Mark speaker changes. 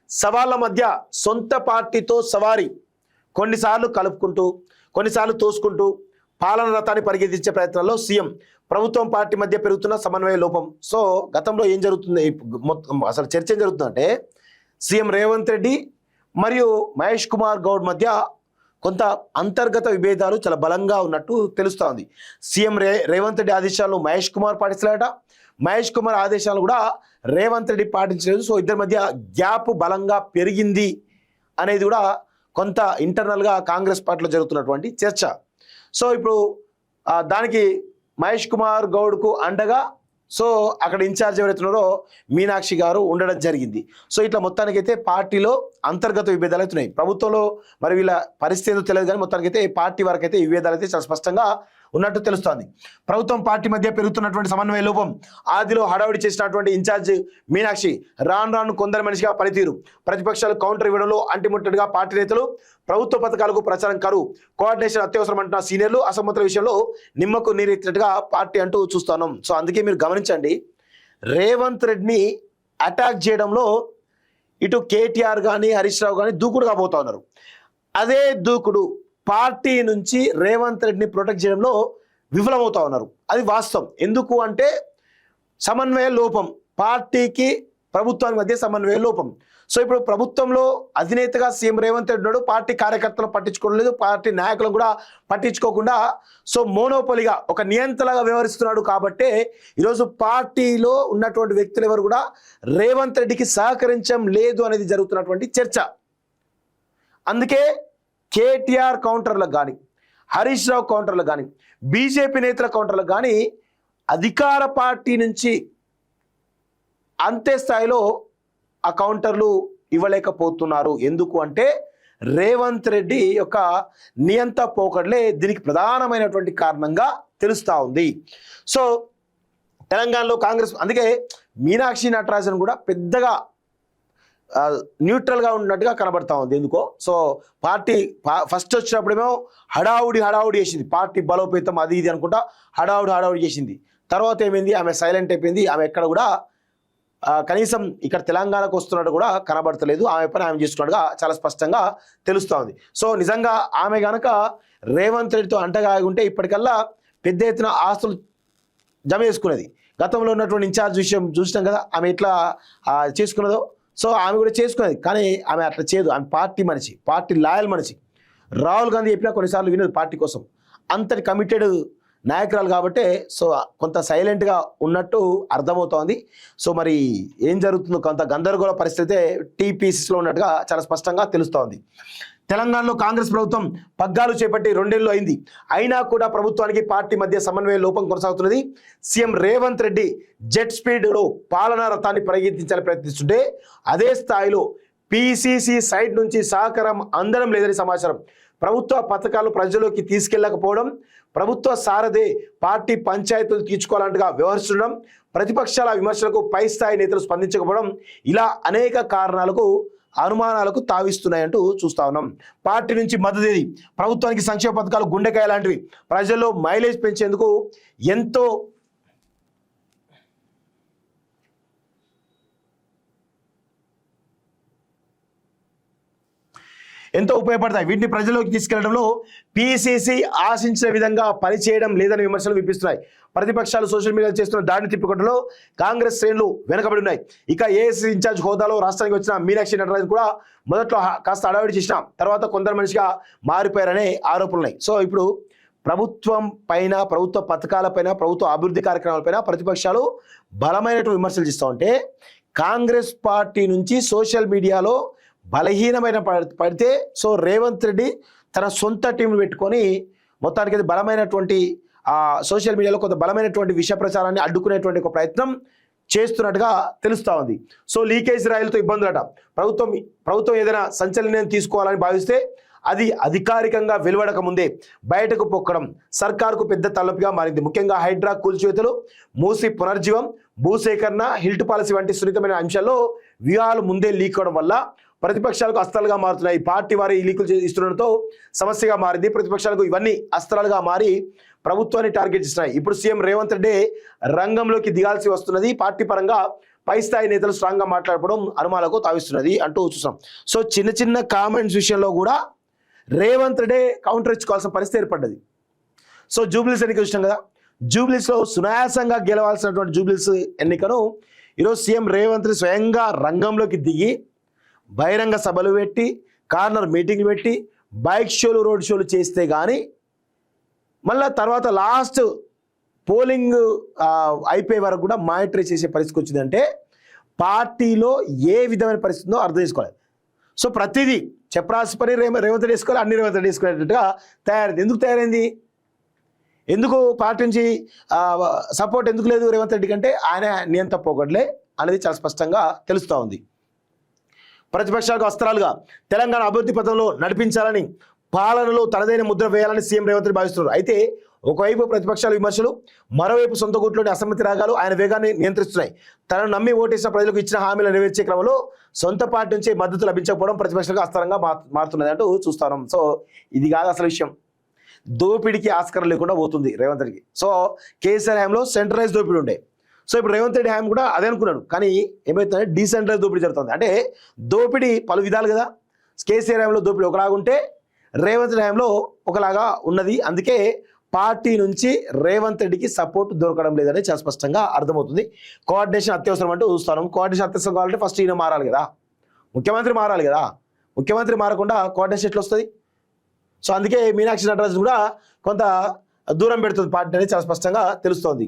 Speaker 1: సవాళ్ళ మధ్య సొంత పార్టీతో సవారీ, కొన్నిసార్లు కలుపుకుంటూ కొన్నిసార్లు తోసుకుంటూ పాలన రథాన్ని పరిగెత్తించే ప్రయత్నంలో సీఎం ప్రభుత్వం పార్టీ మధ్య పెరుగుతున్న సమన్వయ లోపం. సో గతంలో ఏం జరుగుతుంది, మొత్తం అసలు చర్చ ఏం జరుగుతుందంటే సీఎం రేవంత్ రెడ్డి మరియు మహేష్ కుమార్ గౌడ్ మధ్య కొంత అంతర్గత విభేదాలు చాలా బలంగా ఉన్నట్టు తెలుస్తోంది. సీఎం రేవంత్ రెడ్డి ఆదేశాలను మహేష్ కుమార్ పాటించలేట, మహేష్ కుమార్ ఆదేశాలను కూడా రేవంత్ రెడ్డి పాటించలేదు. సో ఇద్దరి మధ్య గ్యాప్ బలంగా పెరిగింది అనేది కూడా కొంత ఇంటర్నల్గా కాంగ్రెస్ పార్టీలో జరుగుతున్నటువంటి చర్చ. సో ఇప్పుడు దానికి మహేష్ కుమార్ గౌడ్కు అండగా సో అక్కడ ఇన్ఛార్జ్ ఎవరైతే ఉన్నారో మీనాక్షి గారు ఉండడం జరిగింది. సో ఇట్లా మొత్తానికైతే పార్టీలో అంతర్గత విభేదాలు అవుతున్నాయి. ప్రభుత్వంలో మరి వీళ్ళ పరిస్థితి ఏదో తెలియదు, కానీ మొత్తానికైతే పార్టీ వరకు అయితే ఈ విభేదాలు అయితే చాలా స్పష్టంగా ఉన్నట్టు తెలుస్తోంది. ప్రభుత్వం పార్టీ మధ్య పెరుగుతున్నటువంటి సమన్వయ లోపం, ఆదిలో హడావిడి చేసినటువంటి ఇన్ఛార్జ్ మీనాక్షి రాను రాను కొందరి మనిషిగా పనితీరు, ప్రతిపక్షాలు కౌంటర్ ఇవ్వడంలో అంటిముట్టడిగా పార్టీ నేతలు, ప్రభుత్వ పథకాలకు ప్రచారం కరువు, కోఆర్డినేషన్ అత్యవసరం అంటున్న సీనియర్లు, అసమ్మతుల విషయంలో నిమ్మకు నీరెత్తినట్టుగా పార్టీ అంటూ చూస్తున్నాం. సో అందుకే మీరు గమనించండి, రేవంత్ రెడ్డిని అటాక్ చేయడంలో ఇటు కేటీఆర్ కానీ హరీష్ రావు కానీ దూకుడుగా పోతా ఉన్నారు. అదే దూకుడు పార్టీ నుంచి రేవంత్ రెడ్డిని ప్రొటెక్ట్ చేయడంలో విఫలమవుతా ఉన్నారు. అది వాస్తవం. ఎందుకు అంటే సమన్వయ లోపం, పార్టీకి ప్రభుత్వానికి మధ్య సమన్వయ లోపం. సో ఇప్పుడు ప్రభుత్వంలో అధినేతగా సీఎం రేవంత్ రెడ్డి ఉన్నాడు, పార్టీ కార్యకర్తలు పట్టించుకోవడం లేదు, పార్టీ నాయకులను కూడా పట్టించుకోకుండా సో మోనోపోలిగా ఒక నియంత్రణగా వ్యవహరిస్తున్నాడు. కాబట్టే ఈరోజు పార్టీలో ఉన్నటువంటి వ్యక్తులు ఎవరు కూడా రేవంత్ రెడ్డికి సహకరించడం లేదు అనేది జరుగుతున్నటువంటి చర్చ. అందుకే కేటీఆర్ కౌంటర్లకు కానీ, హరీష్ రావు కౌంటర్లకు కానీ, బీజేపీ నేతల కౌంటర్లకు కానీ అధికార పార్టీ నుంచి అంతే స్థాయిలో ఆ కౌంటర్లు ఇవ్వలేకపోతున్నారు. ఎందుకు అంటే రేవంత్ రెడ్డి యొక్క నియంత పోకడలే దీనికి ప్రధానమైనటువంటి కారణంగా తెలుస్తూ ఉంది. సో తెలంగాణలో కాంగ్రెస్, అందుకే మీనాక్షి నటరాజన్ కూడా పెద్దగా న్యూట్రల్గా ఉన్నట్టుగా కనబడతా ఉంది. ఎందుకో సో పార్టీ ఫస్ట్ వచ్చినప్పుడేమో హడావుడి చేసింది, పార్టీ బలోపేతం అది ఇది అనుకుంటా హడావుడి చేసింది. తర్వాత ఏమైంది, ఆమె సైలెంట్ అయిపోయింది. ఆమె ఎక్కడ కూడా కనీసం ఇక్కడ తెలంగాణకు వస్తున్నట్టు కూడా కనబడతలేదు. ఆమె పని ఆమె చేసుకున్నట్టుగా చాలా స్పష్టంగా తెలుస్తూ ఉంది. సో నిజంగా ఆమె కనుక రేవంత్ రెడ్డితో అంటగా ఉంటే ఇప్పటికల్లా పెద్ద ఎత్తున ఆస్తులు జమ చేసుకునేది. గతంలో ఉన్నటువంటి ఇన్ఛార్జ్ విషయం చూసినాం కదా, ఆమె ఎట్లా చేసుకున్నదో. సో ఆమె కూడా చేసుకునేది, కానీ ఆమె అట్లా చేయదు. ఆమె పార్టీ మనిషి, పార్టీ లాయల్ మనిషి. రాహుల్ గాంధీ చెప్పినా కొన్నిసార్లు వినదు పార్టీ కోసం, అంతటి కమిటెడ్ నాయకురాలు కాబట్టి సో కొంత సైలెంట్గా ఉన్నట్టు అర్థమవుతోంది. సో మరి ఏం జరుగుతుందో కొంత గందరగోళ పరిస్థితి టీపీసీలో ఉన్నట్టుగా చాలా స్పష్టంగా తెలుస్తోంది. తెలంగాణలో కాంగ్రెస్ ప్రభుత్వం పగ్గాలు చేపట్టి 2 ఏళ్ళు అయింది. అయినా కూడా ప్రభుత్వానికి పార్టీ మధ్య సమన్వయ లోపం కొనసాగుతున్నది. సీఎం రేవంత్ రెడ్డి జెట్ స్పీడ్లో పాలనా రథాన్ని పరిగెత్తించాలని ప్రయత్నిస్తుంటే అదే స్థాయిలో పీసీసీ సైడ్ నుంచి సహకారం అందడం లేదని సమాచారం. ప్రభుత్వ పథకాలు ప్రజల్లోకి తీసుకెళ్లకపోవడం, ప్రభుత్వ సారథే పార్టీ పంచాయతీలు తీర్చుకోవాలంటగా వ్యవహరిస్తుండడం, ప్రతిపక్షాల విమర్శలకు పై స్థాయి నేతలు స్పందించకపోవడం, ఇలా అనేక కారణాలకు అనుమానాలకు తావిస్తున్నాయంటూ చూస్తా ఉన్నాం. పార్టీ నుంచి మద్దతు, ప్రభుత్వానికి సంక్షేమ పథకాలు గుండెకాయ లాంటివి, ప్రజల్లో మైలేజ్ పెంచేందుకు ఎంతో ఉపయోగపడతాయి. వీటిని ప్రజల్లోకి తీసుకెళ్లడంలో పీసీసీ ఆశించిన విధంగా పనిచేయడం లేదని విమర్శలు వినిపిస్తున్నాయి. ప్రతిపక్షాలు సోషల్ మీడియాలో చేస్తున్న దాడిని తిప్పికొట్టడంలో కాంగ్రెస్ శ్రేణులు వెనుకబడి ఉన్నాయి. ఇక ఏఐసీ ఇన్ఛార్జ్ హోదాలో రాష్ట్రానికి వచ్చిన మీనాక్షి నటరాజన్ కూడా మొదట్లో కాస్త అడావిడి చేసిన తర్వాత కొందరు మనిషిగా మారిపోయారనే ఆరోపణలు ఉన్నాయి. సో ఇప్పుడు ప్రభుత్వం పైన, ప్రభుత్వ పథకాలపైన, ప్రభుత్వ అభివృద్ధి కార్యక్రమాలపైన ప్రతిపక్షాలు బలమైనటువంటి విమర్శలు చేస్తూ ఉంటే కాంగ్రెస్ పార్టీ నుంచి సోషల్ మీడియాలో బలహీనమైన పడితే సో రేవంత్ రెడ్డి తన సొంత టీంను పెట్టుకొని మొత్తానికి బలమైనటువంటి సోషల్ మీడియాలో కొంత బలమైనటువంటి విష ప్రచారాన్ని అడ్డుకునేటువంటి ఒక ప్రయత్నం చేస్తున్నట్టుగా తెలుస్తూ ఉంది. సో లీకేజ్ రాయలతో ఇబ్బందులట. ప్రభుత్వం ఏదైనా సంచలనం తీసుకోవాలని భావిస్తే అది అధికారికంగా వెలువడక ముందే బయటకు పొక్కడం సర్కారుకు పెద్ద తలనొప్పిగా మారింది. ముఖ్యంగా హైడ్రా కూల్చివేతలు, మూసి పునర్జీవం, భూసేకరణ, హిల్ట్ పాలసీ వంటి సున్నితమైన అంశాల్లో వ్యూహాలు ముందే లీక్ అవడం వల్ల ప్రతిపక్షాలకు అస్త్రాలుగా మారుతున్నాయి. పార్టీ వారి ఈ లీకులు ఇస్తుండడంతో సమస్యగా మారింది. ప్రతిపక్షాలకు ఇవన్నీ అస్త్రాలుగా మారి ప్రభుత్వాన్ని టార్గెట్ చేస్తున్నాయి. ఇప్పుడు సీఎం రేవంత్ రెడ్డి రంగంలోకి దిగాల్సి వస్తున్నది. పార్టీ పరంగా పై స్థాయి నేతలు స్ట్రాంగ్గా మాట్లాడడం అనుమానాలకు తావిస్తున్నది అంటూ చూసాం. సో చిన్న చిన్న కామెంట్స్ విషయంలో కూడా రేవంత్ రెడ్డి కౌంటర్ ఇచ్చుకోవాల్సిన పరిస్థితి ఏర్పడ్డది. సో జూబ్లీస్ ఎన్నిక చూసినాం కదా, జూబ్లీస్లో సునాయాసంగా గెలవాల్సినటువంటి జూబ్లీస్ ఎన్నికను ఈరోజు సీఎం రేవంత్ రెడ్డి స్వయంగా రంగంలోకి దిగి బహిరంగ సభలు పెట్టి, కార్నర్ మీటింగ్లు పెట్టి, బైక్ షోలు, రోడ్ షోలు చేస్తే కానీ మళ్ళీ తర్వాత లాస్ట్ పోలింగ్ అయిపోయే వరకు కూడా మానిటరీ చేసే పరిస్థితికి వచ్చిందంటే పార్టీలో ఏ విధమైన పరిస్థితి ఉందో అర్థం చేసుకోవాలి. సో ప్రతిదీ చెప్పరాసి పని రేవంత్ రెడ్డి వేసుకోవాలి, అన్ని రేవంత్ రెడ్డి వేసుకునేటట్టుగా తయారైంది. ఎందుకు తయారైంది? ఎందుకు పార్టీ నుంచి సపోర్ట్ ఎందుకు లేదు రేవంత్ రెడ్డి కంటే ఆయన నియంత పోగొట్లే అనేది చాలా స్పష్టంగా తెలుస్తూ ఉంది. ప్రతిపక్షాలకు అస్త్రాలుగా తెలంగాణ అభివృద్ధి పథంలో నడిపించాలని, పాలనలో తనదైన ముద్ర వేయాలని సీఎం రేవంత్ రెడ్డి భావిస్తున్నారు. అయితే ఒకవైపు ప్రతిపక్షాల విమర్శలు, మరోవైపు సొంత గూట్లోని అసమ్మతి రాగాలు ఆయన వేగాన్ని నియంత్రిస్తున్నాయి. తనను నమ్మి ఓటేసిన ప్రజలకు ఇచ్చిన హామీలు నెరవేర్చే క్రమంలో సొంత పార్టీ నుంచి మద్దతు లభించకపోవడం ప్రతిపక్షాలకు అస్త్రంగా మారుతున్నది అంటూ చూస్తాం. సో ఇది కాదు అసలు విషయం. దోపిడికి ఆస్కారం లేకుండా పోతుంది రేవంత్ రెడ్డికి. సో కేసీఆర్ హయాంలో సెంట్రలైజ్ దోపిడి ఉండే. సో ఇప్పుడు రేవంత్ రెడ్డి హయాం కూడా అదే అనుకున్నాడు. కానీ ఏమవుతుందంటే డీసెంట్రలైజ్ దోపిడీ జరుగుతుంది. అంటే దోపిడీ పలు విధాలు కదా. కేసీఆర్ హయాంలో దోపిడీ ఒకలాగా ఉంటే రేవంత్ రెడ్డి హయాంలో ఒకలాగా ఉన్నది. అందుకే పార్టీ నుంచి రేవంత్ రెడ్డికి సపోర్ట్ దొరకడం లేదని చాలా స్పష్టంగా అర్థమవుతుంది. కోఆర్డినేషన్ అత్యవసరం అంటూ చూస్తాను. కోఆర్డినేషన్ అత్యవసరం కావాలంటే ఫస్ట్ ఈయన మారాలి కదా, ముఖ్యమంత్రి మారాలి కదా. ముఖ్యమంత్రి మారకుండా కోఆర్డినేషన్ ఎట్లా వస్తుంది? సో అందుకే మీనాక్షి నటరాజన్ కూడా కొంత దూరం పెడుతుంది పార్టీ అనేది చాలా స్పష్టంగా తెలుస్తోంది.